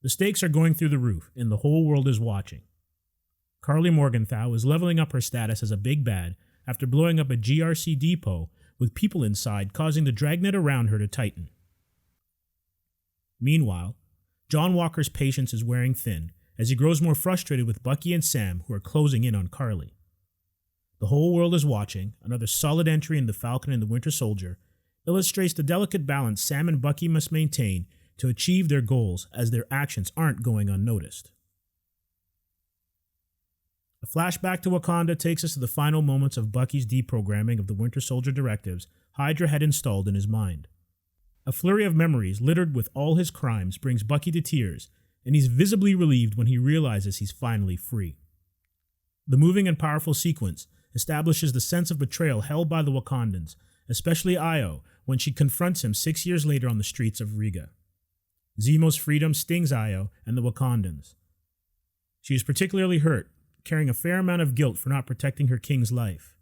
The stakes are going through the roof, and the whole world is watching. Carly Morgenthau is leveling up her status as a big bad after blowing up a GRC depot with people inside, causing the dragnet around her to tighten. Meanwhile, John Walker's patience is wearing thin as he grows more frustrated with Bucky and Sam, who are closing in on Carly. The whole world is watching, another solid entry in the Falcon and the Winter Soldier, illustrates the delicate balance Sam and Bucky must maintain to achieve their goals as their actions aren't going unnoticed. A flashback to Wakanda takes us to the final moments of Bucky's deprogramming of the Winter Soldier directives Hydra had installed in his mind. A flurry of memories littered with all his crimes brings Bucky to tears, and he's visibly relieved when he realizes he's finally free. The moving and powerful sequence establishes the sense of betrayal held by the Wakandans, especially Io, when she confronts him 6 years later on the streets of Riga. Zemo's freedom stings Io and the Wakandans. She is particularly hurt, carrying a fair amount of guilt for not protecting her king's life.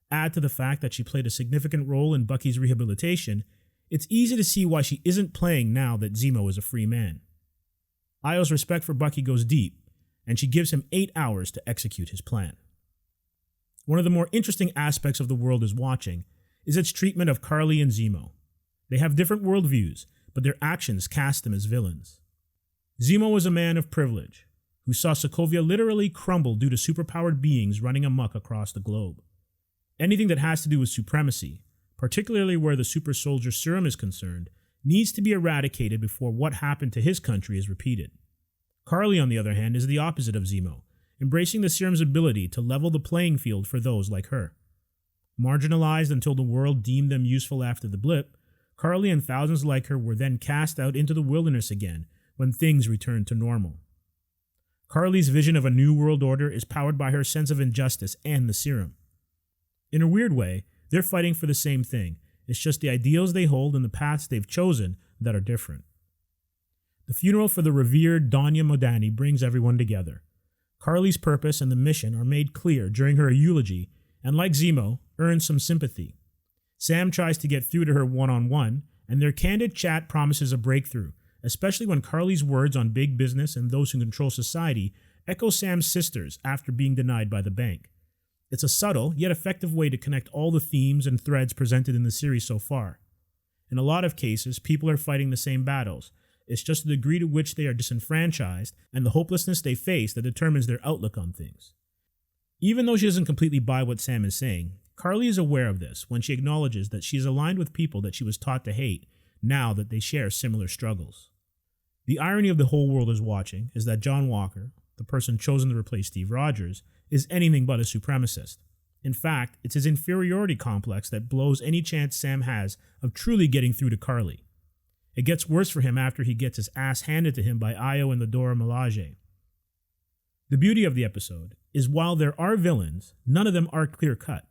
Add to the fact that she played a significant role in Bucky's rehabilitation, it's easy to see why she isn't playing now that Zemo is a free man. Io's respect for Bucky goes deep, and she gives him 8 hours to execute his plan. One of the more interesting aspects of The World is Watching is its treatment of Carly and Zemo. They have different worldviews, but their actions cast them as villains. Zemo was a man of privilege, who saw Sokovia literally crumble due to superpowered beings running amok across the globe. Anything that has to do with supremacy, particularly where the super soldier serum is concerned, needs to be eradicated before what happened to his country is repeated. Carly, on the other hand, is the opposite of Zemo, embracing the serum's ability to level the playing field for those like her. Marginalized until the world deemed them useful after the blip, Carly and thousands like her were then cast out into the wilderness again when things returned to normal. Carly's vision of a new world order is powered by her sense of injustice and the serum. In a weird way, they're fighting for the same thing. It's just the ideals they hold and the paths they've chosen that are different. The funeral for the revered Donya Modani brings everyone together. Carly's purpose and the mission are made clear during her eulogy, and like Zemo, earns some sympathy. Sam tries to get through to her one-on-one, and their candid chat promises a breakthrough, especially when Carly's words on big business and those who control society echo Sam's sisters after being denied by the bank. It's a subtle, yet effective way to connect all the themes and threads presented in the series so far. In a lot of cases, people are fighting the same battles. It's just the degree to which they are disenfranchised and the hopelessness they face that determines their outlook on things. Even though she doesn't completely buy what Sam is saying, Carly is aware of this when she acknowledges that she is aligned with people that she was taught to hate now that they share similar struggles. The irony of The Whole World is Watching is that John Walker, the person chosen to replace Steve Rogers, is anything but a supremacist. In fact, it's his inferiority complex that blows any chance Sam has of truly getting through to Carly. It gets worse for him after he gets his ass handed to him by Io and the Dora Milaje. The beauty of the episode is while there are villains, none of them are clear-cut.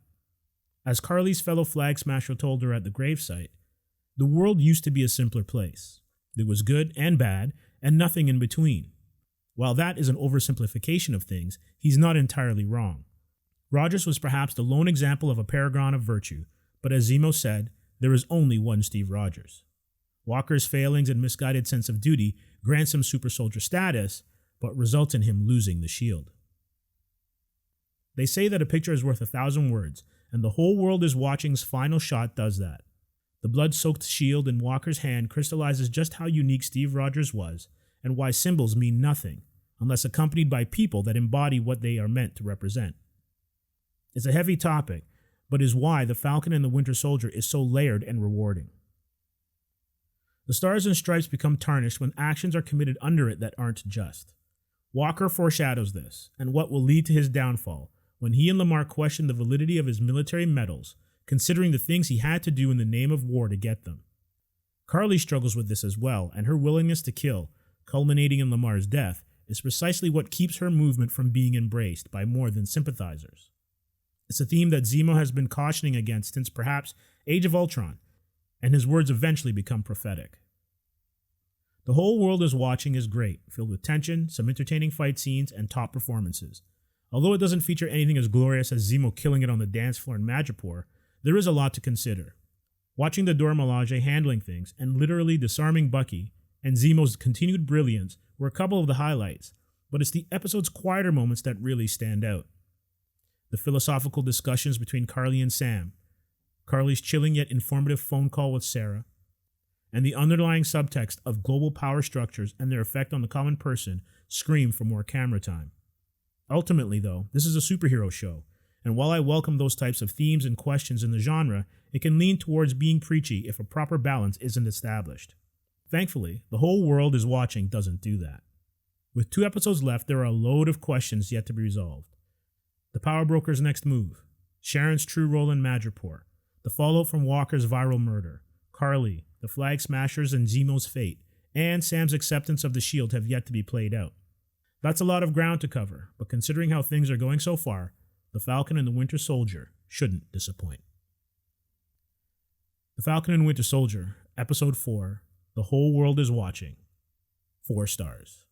As Carly's fellow Flag Smasher told her at the gravesite, the world used to be a simpler place. There was good and bad, and nothing in between. While that is an oversimplification of things, he's not entirely wrong. Rogers was perhaps the lone example of a paragon of virtue, but as Zemo said, there is only one Steve Rogers. Walker's failings and misguided sense of duty grants him super soldier status, but results in him losing the shield. They say that a picture is worth 1,000 words, and The Whole World is Watching's final shot does that. The blood-soaked shield in Walker's hand crystallizes just how unique Steve Rogers was, and why symbols mean nothing, unless accompanied by people that embody what they are meant to represent. It's a heavy topic, but is why the Falcon and the Winter Soldier is so layered and rewarding. The stars and stripes become tarnished when actions are committed under it that aren't just. Walker foreshadows this, and what will lead to his downfall, when he and Lamar question the validity of his military medals, considering the things he had to do in the name of war to get them. Carly struggles with this as well, and her willingness to kill, culminating in Lamar's death, is precisely what keeps her movement from being embraced by more than sympathizers. It's a theme that Zemo has been cautioning against since perhaps Age of Ultron, and his words eventually become prophetic. The Whole World is Watching is great, filled with tension, some entertaining fight scenes, and top performances. Although it doesn't feature anything as glorious as Zemo killing it on the dance floor in Madripoor, there is a lot to consider. Watching the Dora Milaje handling things and literally disarming Bucky and Zemo's continued brilliance were a couple of the highlights, but it's the episode's quieter moments that really stand out. The philosophical discussions between Carly and Sam, Carly's chilling yet informative phone call with Sarah, and the underlying subtext of global power structures and their effect on the common person scream for more camera time. Ultimately, though, this is a superhero show, and while I welcome those types of themes and questions in the genre, it can lean towards being preachy if a proper balance isn't established. Thankfully, The Whole World Is Watching doesn't do that. With 2 episodes left, there are a load of questions yet to be resolved. The Power Broker's next move, Sharon's true role in Madripoor, the fallout from Walker's viral murder, Carly, the Flag Smashers and Zemo's fate, and Sam's acceptance of the shield have yet to be played out. That's a lot of ground to cover, but considering how things are going so far, The Falcon and the Winter Soldier shouldn't disappoint. The Falcon and Winter Soldier, Episode 4, The Whole World Is Watching. 4 stars.